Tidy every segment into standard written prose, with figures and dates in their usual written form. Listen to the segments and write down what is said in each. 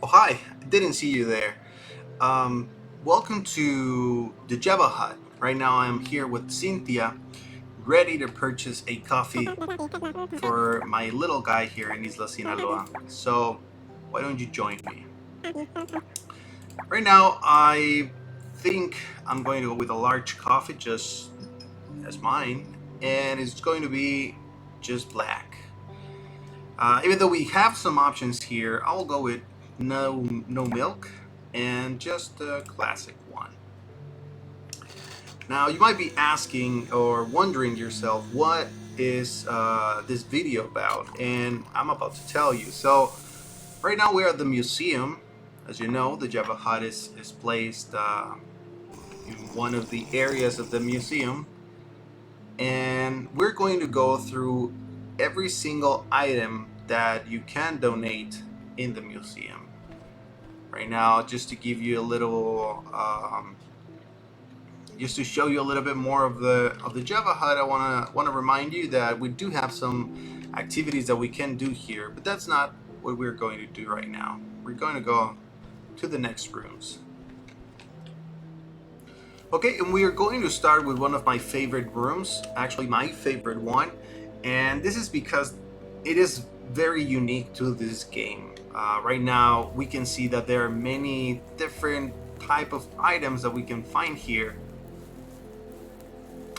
Oh, hi. I didn't see you there. Um, Welcome to the Java Hut. Right now I'm here with Cynthia, ready to purchase a coffee for my little guy here in Isla, Sinaloa. So, why don't you join me? Right now, I think I'm going to go with a large coffee, just as mine, and it's going to be just black. Even though we have some options here, I'll go with no milk and just a classic one. Now you might be asking or wondering yourself, what is this video about? And I'm about to tell you. So right now we're at the museum. As you know, the Java Hut is placed in one of the areas of the museum, and we're going to go through every single item that you can donate in the museum. Right now, just to give you a little, just to show you a little bit more of the Java Hut, I wanna remind you that we do have some activities that we can do here, but that's not what we're going to do right now. We're going to go to the next rooms. Okay, and we are going to start with one of my favorite rooms, actually my favorite one, and this is because it is very unique to this game. Right now, we can see that there are many different type of items that we can find here,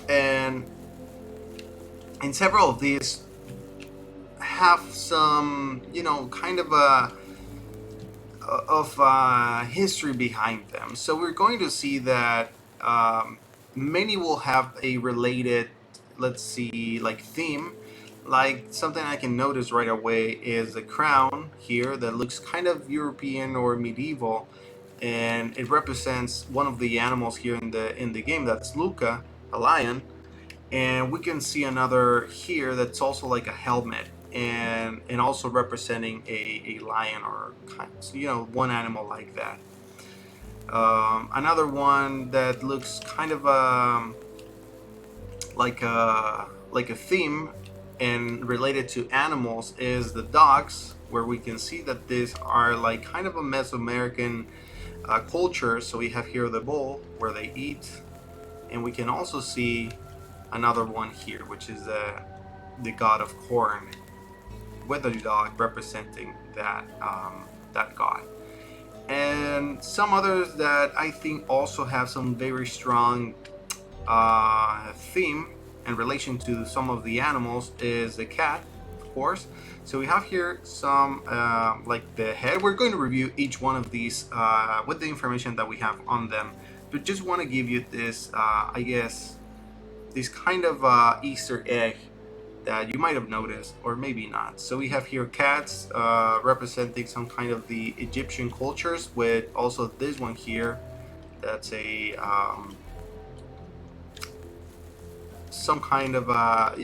and several of these have some, kind of a history behind them. So we're going to see that many will have a related, let's see, like theme. Like something I can notice right away is the crown here that looks kind of European or medieval, and it represents one of the animals here in the game. That's Luca, a lion, and we can see another here that's also like a helmet, and also representing a lion, or kind of, one animal like that. Another one that looks kind of like a theme and related to animals is the dogs, where we can see that these are like kind of a Mesoamerican culture. So we have here the bull where they eat, and we can also see another one here, which is the god of corn, with a dog representing that god. And some others that I think also have some very strong theme in relation to some of the animals is the cat, of course. So we have here some like the head. We're going to review each one of these with the information that we have on them, but just want to give you this, I guess, this kind of Easter egg that you might have noticed, or maybe not. So we have here cats representing some kind of the Egyptian cultures, with also this one here that's a some kind of a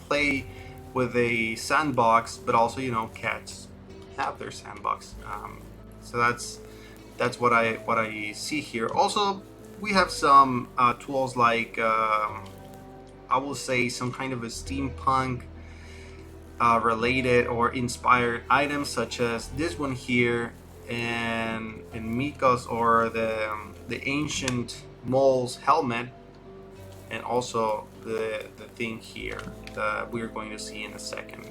play with a sandbox, but also cats have their sandbox. So that's what I see here. Also, we have some tools like I will say some kind of a steampunk related or inspired items, such as this one here, and Miko's, or the ancient mole's helmet, and also the thing here that we're going to see in a second.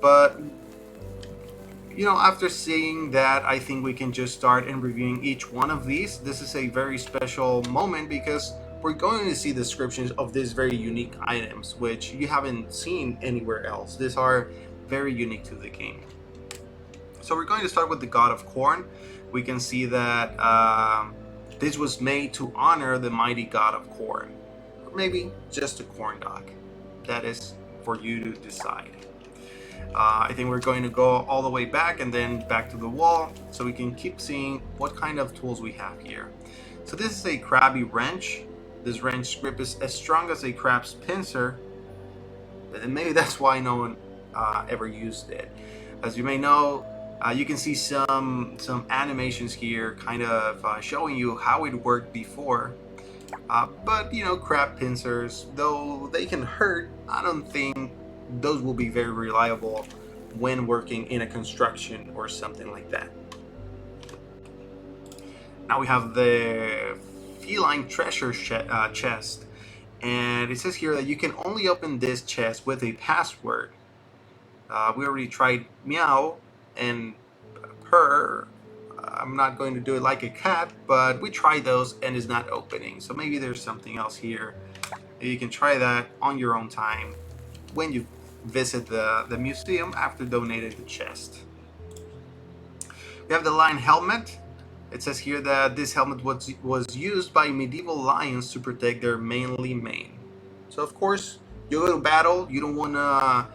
But after seeing that, I think we can just start in reviewing each one of these. This is a very special moment because we're going to see descriptions of these very unique items, which you haven't seen anywhere else. These are very unique to the game. So we're going to start with the god of corn. We can see that this was made to honor the mighty god of corn, or maybe just a corn dog. That is for you to decide. I think we're going to go all the way back and then back to the wall, so we can keep seeing what kind of tools we have here. So this is a crabby wrench. This wrench grip is as strong as a crab's pincer, and maybe that's why no one ever used it. As you may know, you can see some animations here, kind of showing you how it worked before. But crab pincers, though they can hurt, I don't think those will be very reliable when working in a construction or something like that. Now we have the feline treasure chest, and it says here that you can only open this chest with a password. We already tried meow and purr. I'm not going to do it like a cat, but we tried those and it's not opening. So maybe there's something else here. You can try that on your own time when you visit the museum after donating the chest. We have the lion helmet. It says here that this helmet was used by medieval lions to protect their manly mane. So of course, you go to battle, you don't want to,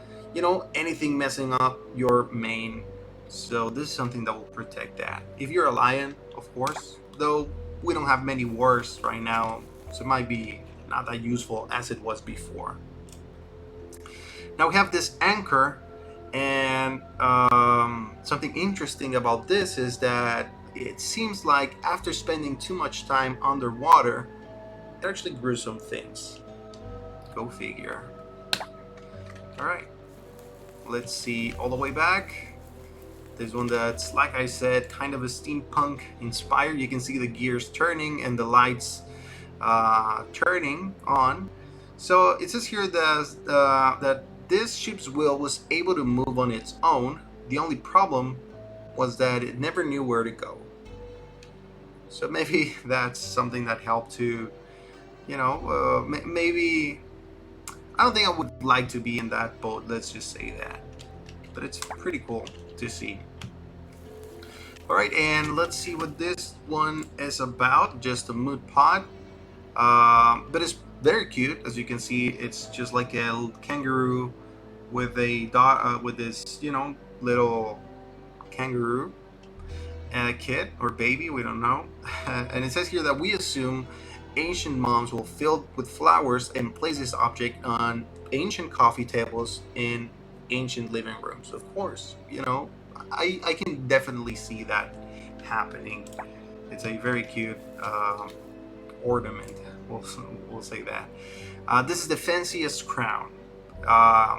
anything messing up your mane. So this is something that will protect that. If you're a lion, of course, though we don't have many wars right now, so it might be not that useful as it was before. Now we have this anchor, and something interesting about this is that it seems like after spending too much time underwater, it actually grew some things. Go figure. Alright, let's see all the way back. There's one that's, like I said, kind of a steampunk inspired. You can see the gears turning and the lights turning on. So it says here that this ship's wheel was able to move on its own. The only problem was that it never knew where to go. So maybe that's something that helped to, maybe, I don't think I would like to be in that boat, let's just say that. But it's pretty cool to see. Alright, and let's see what this one is about. Just a mood pot. But it's very cute. As you can see, it's just like a kangaroo with a with this, little kangaroo kid or baby, we don't know. And it says here that we assume ancient moms will fill with flowers and place this object on ancient coffee tables in ancient living rooms. Of course, I can definitely see that happening. It's a very cute ornament. We'll say that. This is the fanciest crown.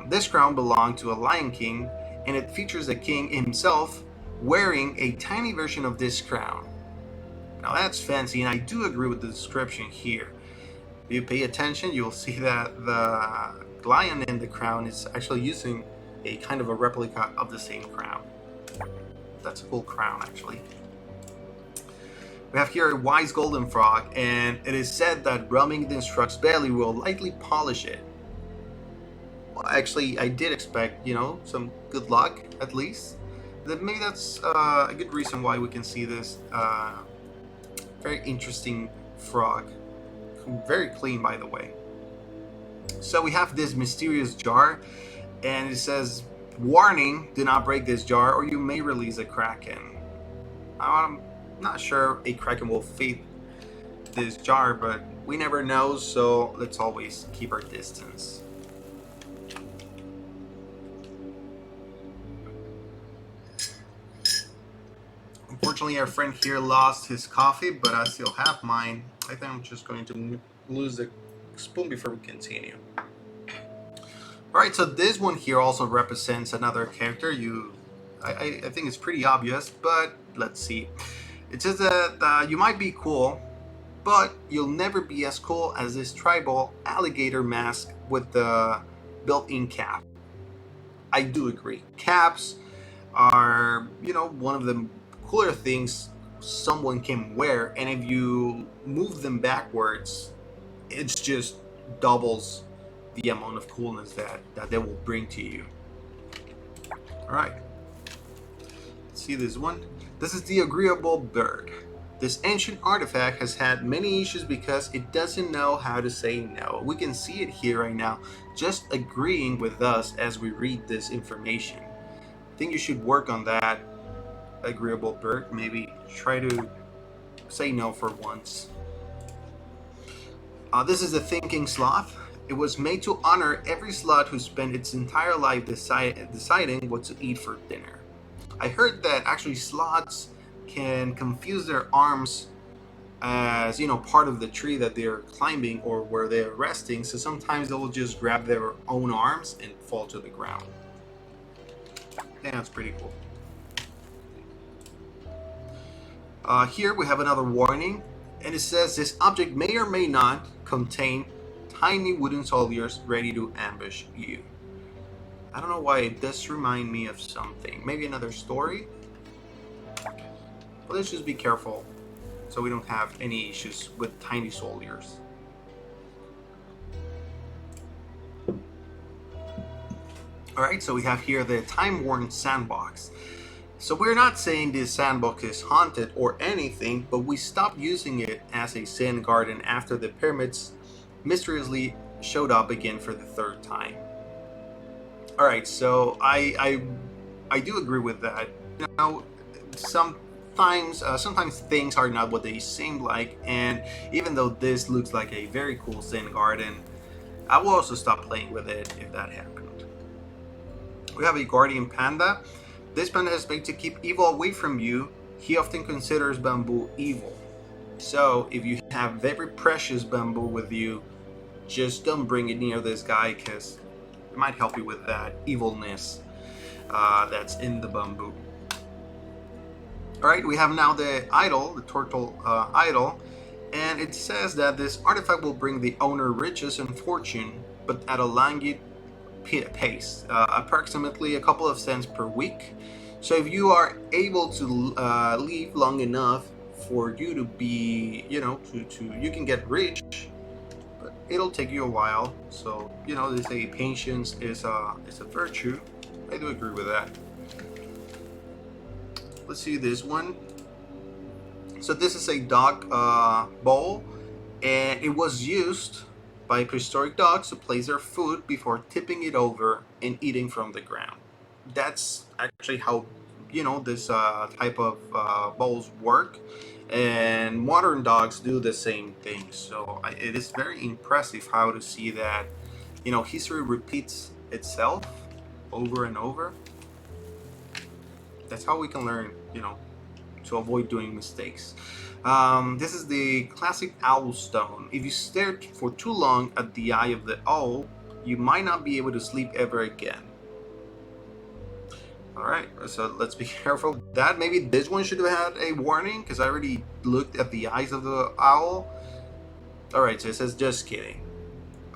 This crown belonged to a lion king, and it features the king himself wearing a tiny version of this crown. Now that's fancy, and I do agree with the description here. If you pay attention, you'll see that the lion in the crown is actually using a kind of a replica of the same crown. That's a cool crown, actually. We have here a wise golden frog, and it is said that rubbing the instruct's belly will lightly polish it. Well, actually, I did expect, some good luck, at least. Maybe that's a good reason why we can see this very interesting frog. Very clean, by the way. So we have this mysterious jar, and it says, warning, do not break this jar or you may release a kraken. I'm not sure a kraken will feed this jar, but we never know, so let's always keep our distance. Unfortunately, our friend here lost his coffee, but I still have mine. I think I'm just going to lose the spoon before we continue. Alright, so this one here also represents another character. I think it's pretty obvious, but let's see. It says that you might be cool, but you'll never be as cool as this tribal alligator mask with the built-in cap. I do agree. Caps are, one of the cooler things someone can wear, and if you move them backwards, it's just doubles the amount of coolness that they will bring to you. Alright, let's see this one. This is the agreeable bird. This ancient artifact has had many issues because it doesn't know how to say no. We can see it here right now, just agreeing with us as we read this information. I think you should work on that, agreeable bird. Maybe try to say no for once. This is the thinking sloth. It was made to honor every sloth who spent its entire life deciding what to eat for dinner. I heard that actually sloths can confuse their arms as part of the tree that they're climbing or where they're resting, so sometimes they will just grab their own arms and fall to the ground. Yeah, that's pretty cool. Here we have another warning, and it says this object may or may not contain tiny wooden soldiers ready to ambush you. I don't know why it does remind me of something. Maybe another story? But let's just be careful so we don't have any issues with tiny soldiers. Alright, so we have here the time-worn sandbox. So we're not saying this sandbox is haunted or anything, but we stopped using it as a sand garden after the pyramids mysteriously showed up again for the third time. Alright, so I do agree with that. Sometimes things are not what they seem like, and even though this looks like a very cool sand garden, I will also stop playing with it if that happened. We have a guardian panda. This panda is made to keep evil away from you. He often considers bamboo evil. So if you have very precious bamboo with you, just don't bring it near this guy, because it might help you with that evilness that's in the bamboo. Alright, we have now the idol, the turtle idol, and it says that this artifact will bring the owner riches and fortune, but at a languid pace, approximately a couple of cents per week. So if you are able to live long enough for you to be, you can get rich, but it'll take you a while. So they say patience is a virtue. I do agree with that. Let's see this one. So this is a dog bowl, and it was used by prehistoric dogs to place their food before tipping it over and eating from the ground. That's actually how this type of bowls work, and modern dogs do the same thing. So it is very impressive how to see that history repeats itself over and over. That's how we can learn, to avoid doing mistakes. This is the classic owl stone. If you stare for too long at the eye of the owl, you might not be able to sleep ever again. Alright, so let's be careful with that. Maybe this one should have had a warning, because I already looked at the eyes of the owl. Alright, so it says just kidding.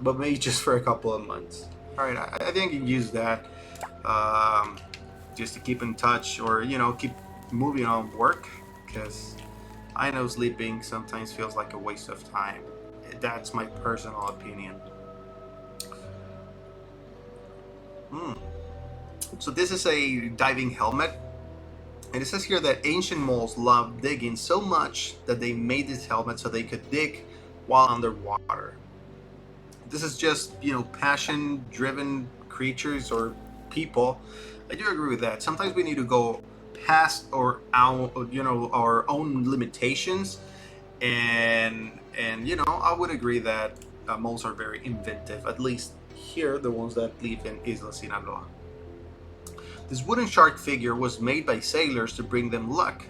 But maybe just for a couple of months. Alright, I think you can use that just to keep in touch, or keep moving on work, because I know sleeping sometimes feels like a waste of time. That's my personal opinion. So this is a diving helmet, and it says here that ancient moles loved digging so much that they made this helmet so they could dig while underwater. This is just passion-driven creatures or people. I do agree with that. Sometimes we need to go past our own limitations, and I would agree that moles are very inventive. At least here, the ones that live in Isla, Sinaloa. This wooden shark figure was made by sailors to bring them luck,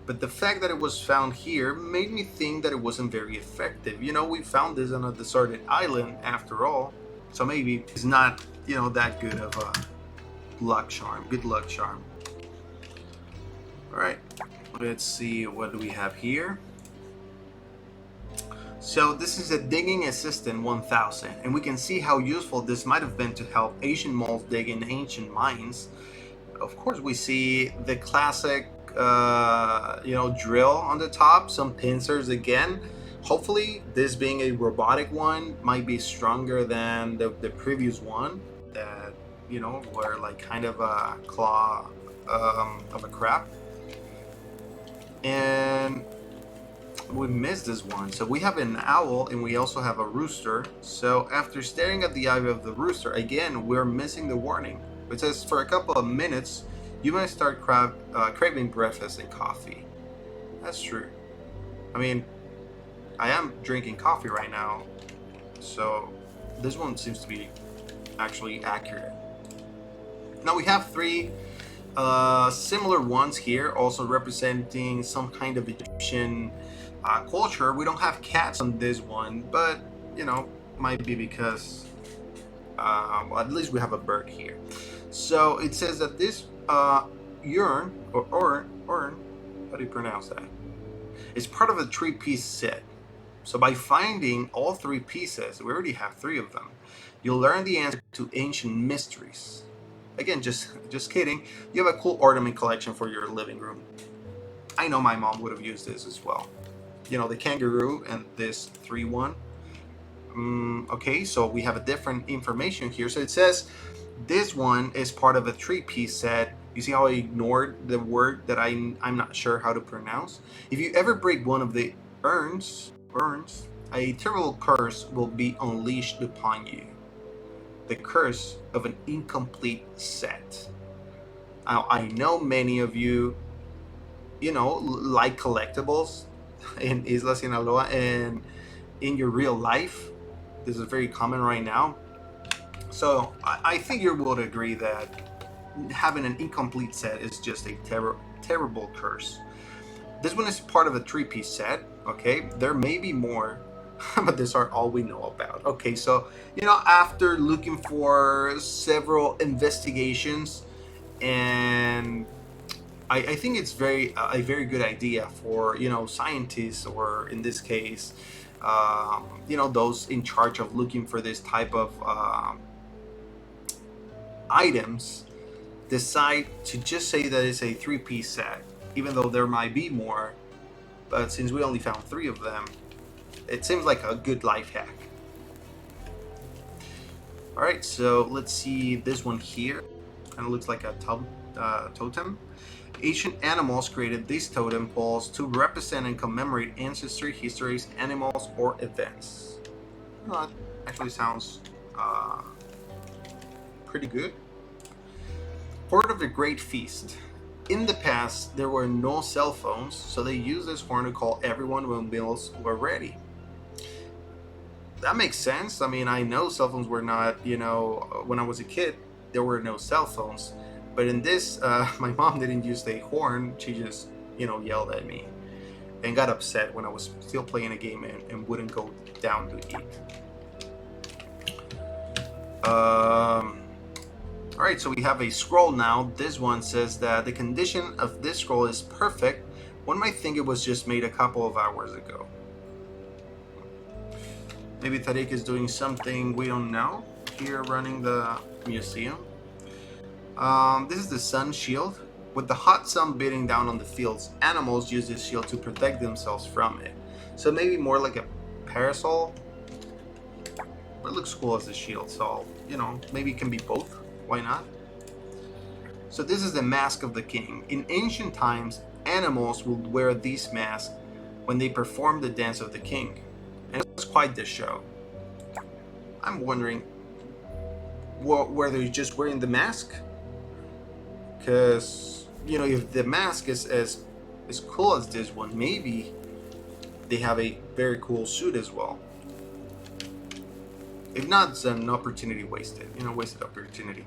but the fact that it was found here made me think that it wasn't very effective. We found this on a deserted island after all, so maybe it's not that good of a good luck charm. Alright, let's see, what do we have here? So this is a digging assistant 1000, and we can see how useful this might have been to help ancient moles dig in ancient mines. Of course, we see the classic drill on the top, some pincers again. Hopefully this being a robotic one might be stronger than the previous one that were like kind of a claw of a crab. And we missed this one. So we have an owl and we also have a rooster. So after staring at the eye of the rooster again, we're missing the warning. It says for a couple of minutes you might start craving breakfast and coffee. That's true. I mean, I am drinking coffee right now, so this one seems to be actually accurate. Now we have 3 Similar ones here, also representing some kind of Egyptian culture. We don't have cats on this one, but you know, might be because well, at least we have a bird here. So it says that this urn, how do you pronounce that? It's part of a three-piece set. So by finding all three pieces, we already have three of them, you'll learn the answer to ancient mysteries. Again, just kidding. You have a cool ornament collection for your living room. I know my mom would have used this as well. You know, the kangaroo and this 3-1. Okay, so we have a different information here. So it says this one is part of a three-piece set. You see how I ignored the word that I'm not sure how to pronounce? If you ever break one of the urns, a terrible curse will be unleashed upon you. The curse of an incomplete set. Now, I know many of you, you know, like collectibles in Isla, Sinaloa, and in your real life. This is very common right now. So I think you would agree that having an incomplete set is just a terrible curse. This one is part of a three-piece set, okay? There may be more, but these are all we know about. Okay, so, you know, after looking for several investigations, and I think it's a very good idea for, you know, scientists, or in this case, you know, those in charge of looking for this type of items, decide to just say that it's a three-piece set, even though there might be more. But since we only found three of them, it seems like a good life hack. Alright, so let's see this one here. Kind of looks like a totem. Ancient animals created these totem poles to represent and commemorate ancestry, histories, animals, or events. Well, that actually sounds pretty good. Horn of the Great Feast. In the past, there were no cell phones, so they used this horn to call everyone when meals were ready. That makes sense. I mean, I know cell phones were not, you know, when I was a kid, there were no cell phones. But in this, my mom didn't use the horn. She just, you know, yelled at me and got upset when I was still playing a game and wouldn't go down to eat. Alright, so we have a scroll now. This one says that the condition of this scroll is perfect. One might think it was just made a couple of hours ago. Maybe Tariq is doing something we don't know here running the museum. This is the sun shield. With the hot sun beating down on the fields, animals use this shield to protect themselves from it. So maybe more like a parasol. But it looks cool as a shield, so, you know, maybe it can be both. Why not? So this is the mask of the king. In ancient times, animals would wear these masks when they performed the dance of the king. And it was quite the show. I'm wondering, were they just wearing the mask? Because, you know, if the mask is as cool as this one, maybe they have a very cool suit as well. If not, it's an opportunity wasted. You know, wasted opportunity.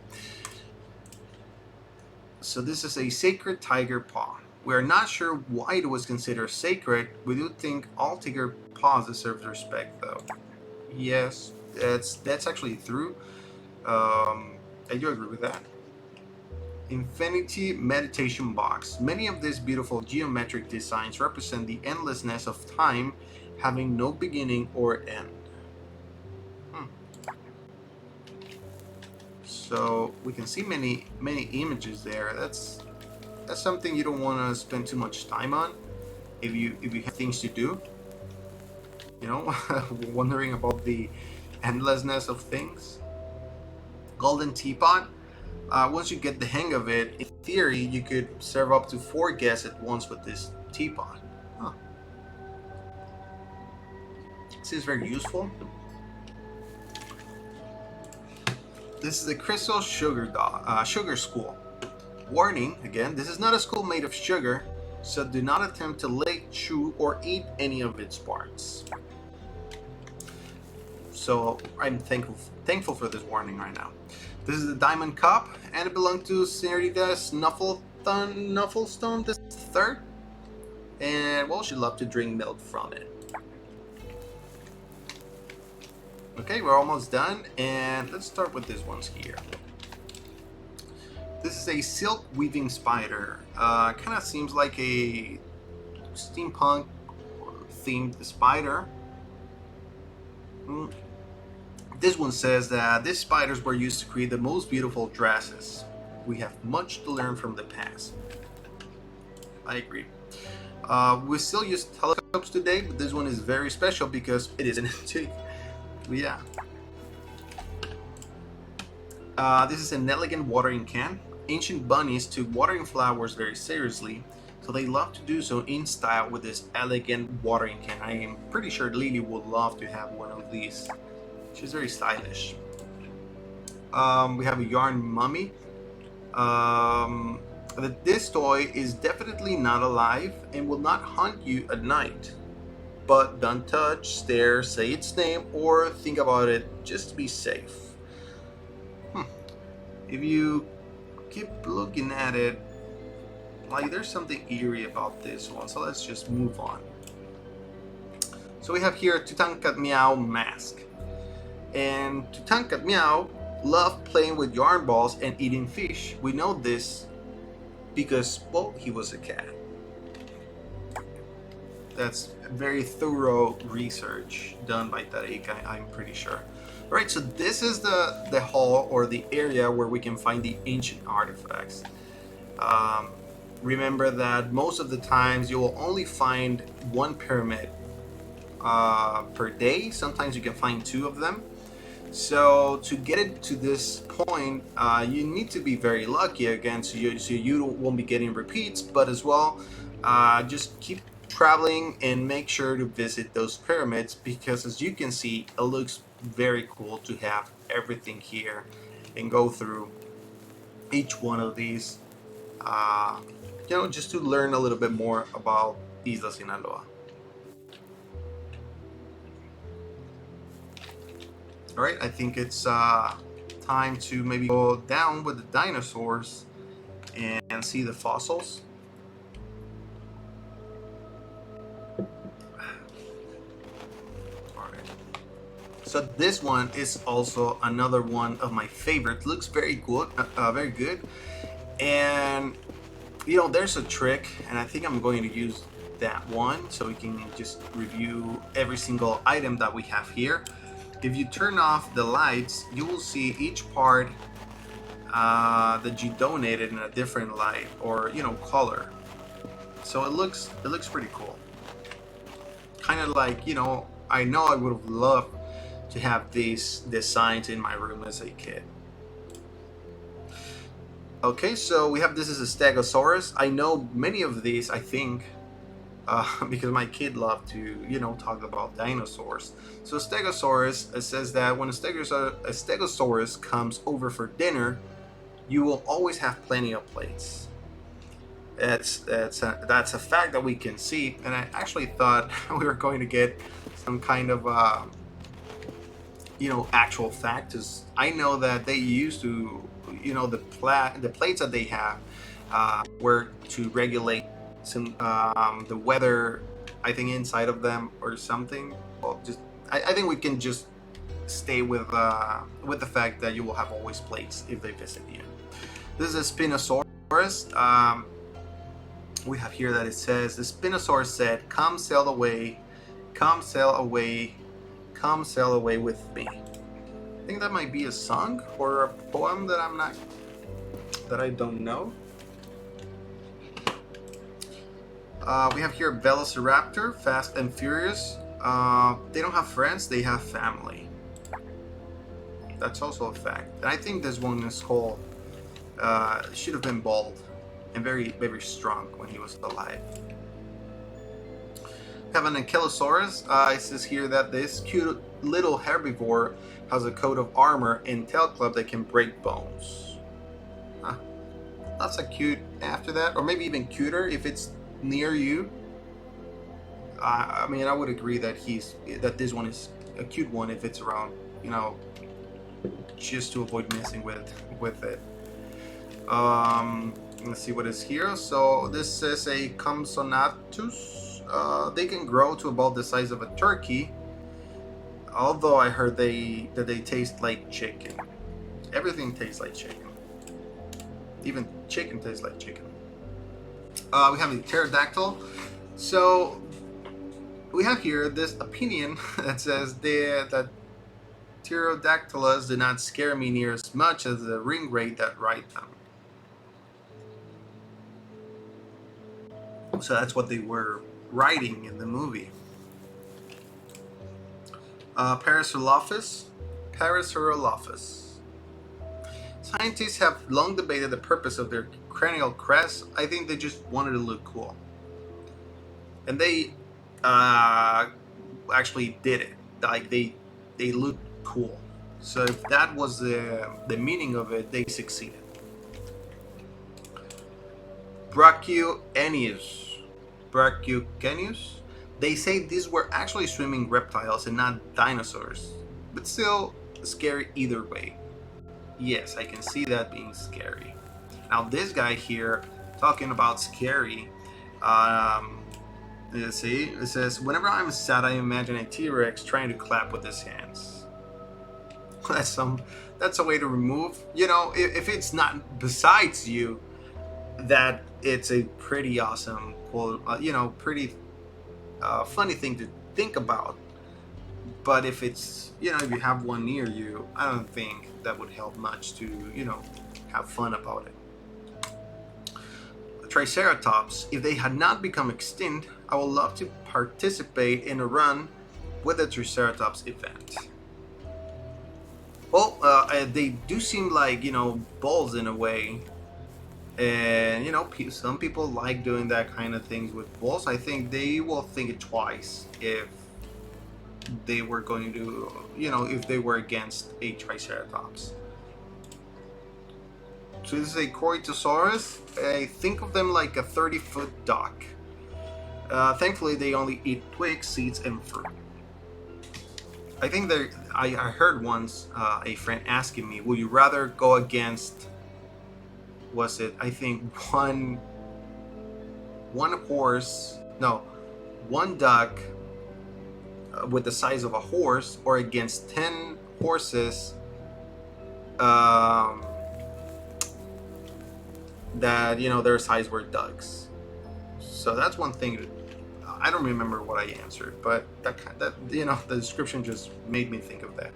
So this is a sacred tiger paw. We are not sure why it was considered sacred. We do think all tiger paws deserve respect, though. Yes, that's actually true. I do agree with that. Infinity meditation box. Many of these beautiful geometric designs represent the endlessness of time, having no beginning or end. So we can see many images there. That's something you don't want to spend too much time on if you have things to do. You know, wondering about the endlessness of things. Golden teapot. Once you get the hang of it, in theory, you could serve up to 4 guests at once with this teapot. Huh. This is very useful. This is the Crystal Sugar School. Warning, again, this is not a school made of sugar, so do not attempt to lick, chew, or eat any of its parts. So I'm thankful for this warning right now. This is the Diamond Cup, and it belonged to Senorita Snufflestone the third. And well, she'd love to drink milk from it. Okay, we're almost done, and let's start with these ones here. This is a silk weaving spider. Kind of seems like a steampunk themed spider. This one says that these spiders were used to create the most beautiful dresses. We have much to learn from the past. I agree. We still use telescopes today, but this one is very special because it is an antique. Yeah. This is an elegant watering can. Ancient bunnies took watering flowers very seriously, so they love to do so in style with this elegant watering can. I am pretty sure Lily would love to have one of these. She's very stylish. We have a yarn mummy. This toy is definitely not alive and will not hunt you at night. But don't touch, stare, say its name, or think about it just to be safe. If you keep looking at it, like there's something eerie about this one, so let's just move on. So we have here Tutankhamun mask. And Tutankhamun loved playing with yarn balls and eating fish. We know this because, well, he was a cat. That's very thorough research done by Tariq, I'm pretty sure. Alright, so this is the hall or the area where we can find the ancient artifacts. Remember that most of the times you will only find one pyramid per day. Sometimes you can find two of them. So to get it to this point, you need to be very lucky again, so you won't be getting repeats, but as well, just keep traveling and make sure to visit those pyramids, because as you can see, it looks very cool to have everything here and go through each one of these, just to learn a little bit more about Isla Sinaloa. Alright, I think it's time to maybe go down with the dinosaurs and see the fossils. Alright. So this one is also another one of my favorites. Looks very good, very good. And there's a trick, and I think I'm going to use that one so we can just review every single item that we have here. If you turn off the lights, you will see each part that you donated in a different light or color. So it looks pretty cool. Kind of like I know I would have loved to have these designs in my room as a kid. Okay, so we have this is a Stegosaurus. I know many of these, I think. Because my kid loved to, talk about dinosaurs. So Stegosaurus says that when a Stegosaurus comes over for dinner, you will always have plenty of plates. That's a fact that we can see, and I actually thought we were going to get some kind of actual fact. Because I know that they used to, the plates that they have were to regulate some the weather, I think, inside of them or something. Well, I think we can just stay with the fact that you will have always plates if they visit you. This is a Spinosaurus. We have here that it says the Spinosaurus said, "Come sail away, come sail away, come sail away with me." I think that might be a song or a poem that I don't know. We have here Velociraptor, Fast and Furious. They don't have friends, they have family. That's also a fact. And I think this one is called, should have been bald and very, very strong when he was alive. We have an Ankylosaurus. It says here that this cute little herbivore has a coat of armor and tail club that can break bones. That's a cute after that, or maybe even cuter if it's near you. I mean, I would agree that this one is a cute one if it's around, you know, just to avoid messing with it. Let's see what is here. So this is a Compsognathus. They can grow to about the size of a turkey. Although I heard that they taste like chicken. Everything tastes like chicken. Even chicken tastes like chicken. We have the pterodactyl. So we have here this opinion that says that pterodactyls do not scare me near as much as the ringwraith that ride them. So that's what they were riding in the movie. Parasaurolophus. Scientists have long debated the purpose of their cranial crest. I think they just wanted to look cool, and they actually did it. Like they looked cool. So if that was the meaning of it, they succeeded. Brachioceanius. They say these were actually swimming reptiles and not dinosaurs, but still scary either way. Yes, I can see that being scary. Now this guy here, talking about scary, let's see, it says, whenever I'm sad, I imagine a T-Rex trying to clap with his hands. That's a way to remove, you know, if it's not besides you, that it's a pretty awesome, you know, pretty funny thing to think about. But if it's, you know, if you have one near you, I don't think that would help much to, you know, have fun about it. Triceratops. If they had not become extinct, I would love to participate in a run with the Triceratops event. Well, they do seem like, you know, bulls in a way. And, you know, some people like doing that kind of things with bulls. I think they will think it twice if they were going to, you know, if they were against a Triceratops. So this is a Corytosaurus. I think of them like a 30-foot duck. Thankfully, they only eat twigs, seeds, and fruit. I think I heard once a friend asking me, "Would you rather go against?" Was it? I think one duck with the size of a horse, or against 10 horses that, you know, their size were ducks. So that's one thing. I don't remember what I answered, but that you know, the description just made me think of that.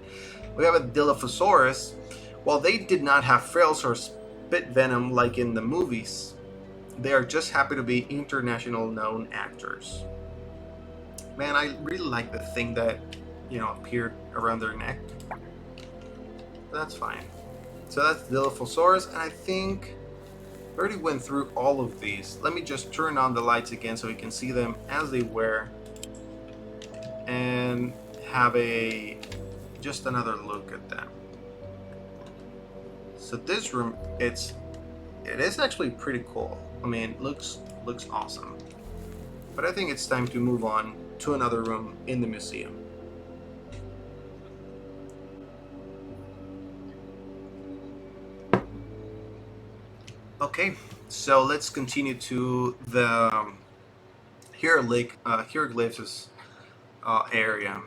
We have a Dilophosaurus. While they did not have frills or spit venom like in the movies, they are just happy to be international known actors. Man, I really like the thing that, you know, appeared around their neck. But that's fine. So that's Dilophosaurus, and I think I already went through all of these. Let me just turn on the lights again so we can see them as they were, and have just another look at them. So this room, it is actually pretty cool. I mean, it looks awesome. But I think it's time to move on to another room in the museum. Okay, so let's continue to the hieroglyphs area.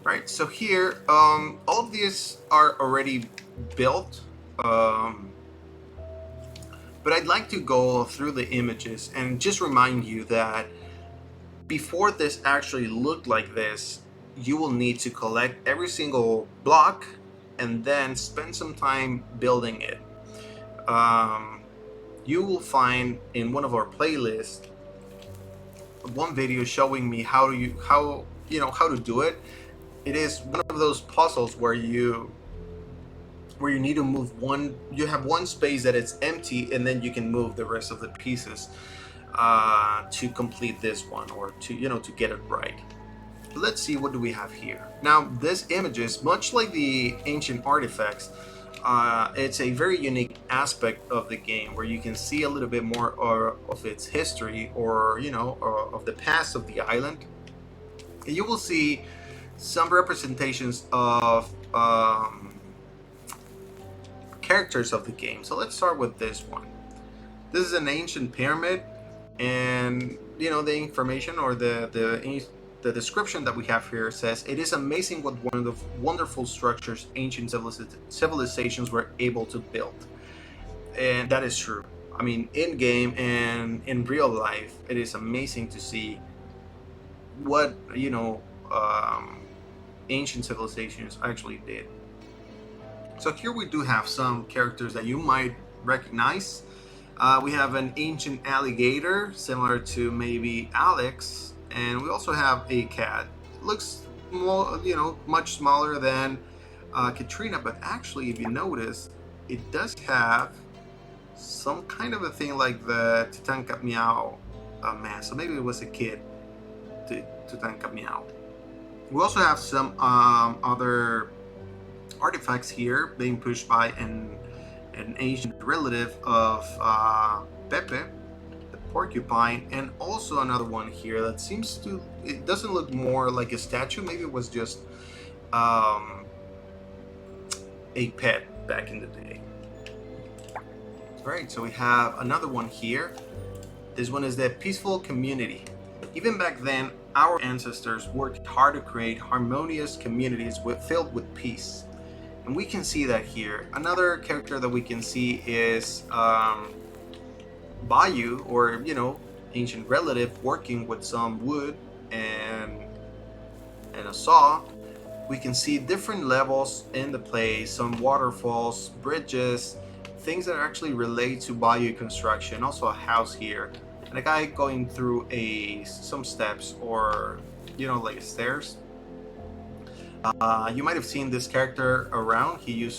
Right, so here, all of these are already built, but I'd like to go through the images and just remind you that before this actually looked like this, you will need to collect every single block and then spend some time building it. You will find in one of our playlists one video showing me how to do it. It is one of those puzzles where you need to move one. You have one space that is empty, and then you can move the rest of the pieces to complete this one, or to get it right. Let's see, what do we have here? Now, these images, much like the ancient artifacts, it's a very unique aspect of the game where you can see a little bit more of its history, or of the past of the island. And you will see some representations of characters of the game. So let's start with this one. This is an ancient pyramid, and the information, or the description that we have here says it is amazing what wonderful structures ancient civilizations were able to build. And that is true. I mean, in game and in real life, it is amazing to see what ancient civilizations actually did. So here we do have some characters that you might recognize. We have an ancient alligator, similar to maybe Alex, and we also have a cat. It looks more, much smaller than Katrina, but actually, if you notice, it does have some kind of a thing like the Tutankhamun man. So maybe it was a kid to Tutankhamun. We also have some other artifacts here being pushed by an ancient relative of Pepe, the porcupine, and also another one here that seems to, it doesn't look more like a statue. Maybe it was just a pet back in the day. Alright, so we have another one here. This one is the peaceful community. Even back then, our ancestors worked hard to create harmonious communities filled with peace. And we can see that here. Another character that we can see is Bayou, or ancient relative, working with some wood and a saw. We can see different levels in the place, some waterfalls, bridges, things that actually relate to Bayou construction. Also a house here, and a guy going through some steps, or like stairs. You might have seen this character around. He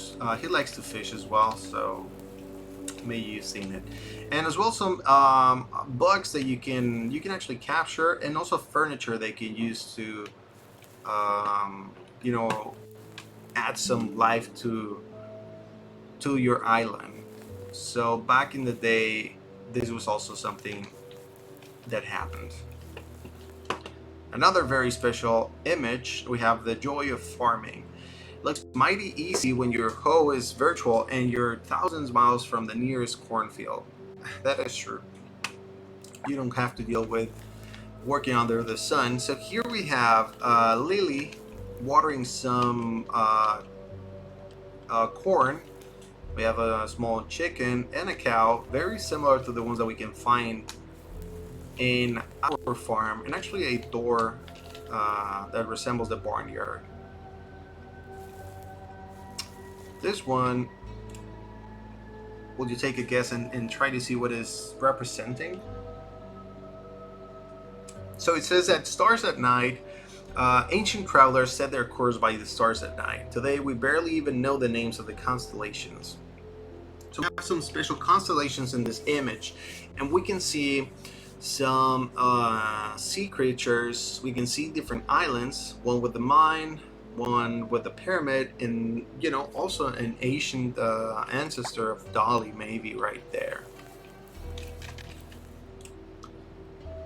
likes to fish as well, so maybe you've seen it. And as well, some bugs that you can actually capture, and also furniture they can use to add some life to your island. So back in the day, this was also something that happened. Another very special image, we have the joy of farming. Looks mighty easy when your hoe is virtual and you're thousands of miles from the nearest cornfield. That is true. You don't have to deal with working under the sun. So here we have Lily watering some corn. We have a small chicken and a cow, very similar to the ones that we can find in our farm, and actually a door that resembles the barnyard. This one, would you take a guess and try to see what is representing? So it says that stars at night, ancient travelers set their course by the stars at night. Today we barely even know the names of the constellations. So we have some special constellations in this image, and we can see some sea creatures. We can see different islands, one with the mine, one with the pyramid, and also an ancient ancestor of Dolly, maybe right there.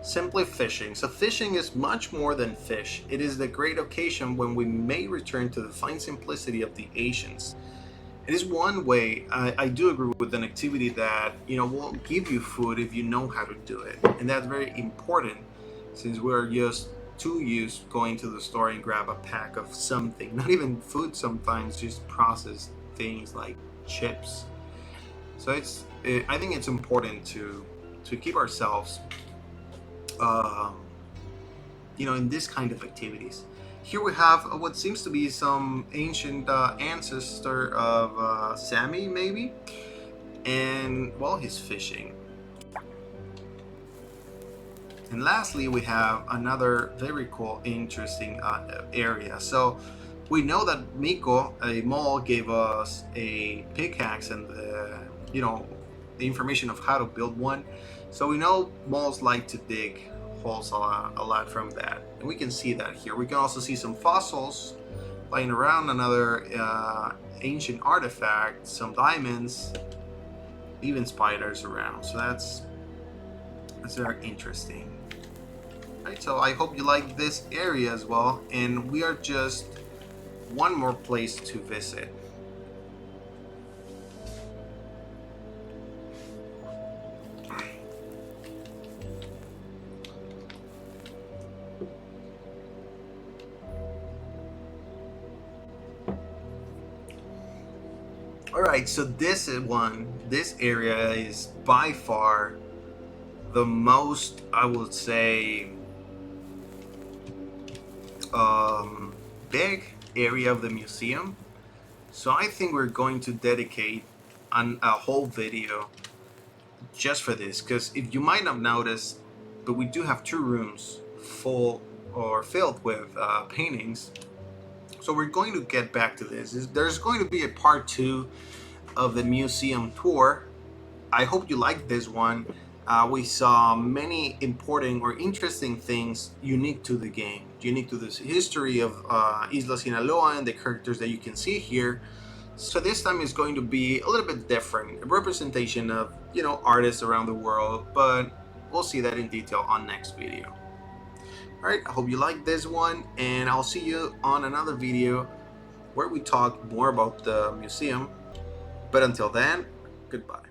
Simply fishing. So fishing is much more than fish. It is the great occasion when we may return to the fine simplicity of the ancients. It is one way. I do agree with an activity that will give you food if you know how to do it, and that's very important, since we're just too used going to the store and grab a pack of something, not even food sometimes, just processed things like chips. So I think it's important to keep ourselves in this kind of activities. Here we have what seems to be some ancient ancestor of Sammy, maybe, and well, he's fishing. And lastly, we have another very cool, interesting area. So we know that Miko, a mole, gave us a pickaxe and the information of how to build one. So we know moles like to dig holes a lot from that, and we can see that here. We can also see some fossils lying around. Another ancient artifacts, some diamonds, even spiders around. So that's very interesting. Right, so I hope you like this area as well, and we are just one more place to visit. All right, so this area is by far the most, I would say, big area of the museum. So I think we're going to dedicate a whole video just for this, because if you might have noticed, but we do have 2 rooms full or filled with paintings. So we're going to get back to this. There's going to be a part 2 of the museum tour. I hope you liked this one. We saw many important or interesting things unique to the game, unique to this history of Isla Sinaloa and the characters that you can see here. So this time is going to be a little bit different, a representation of, you know, artists around the world, but we'll see that in detail on next video. Alright, I hope you liked this one, and I'll see you on another video where we talk more about the museum. But until then, goodbye.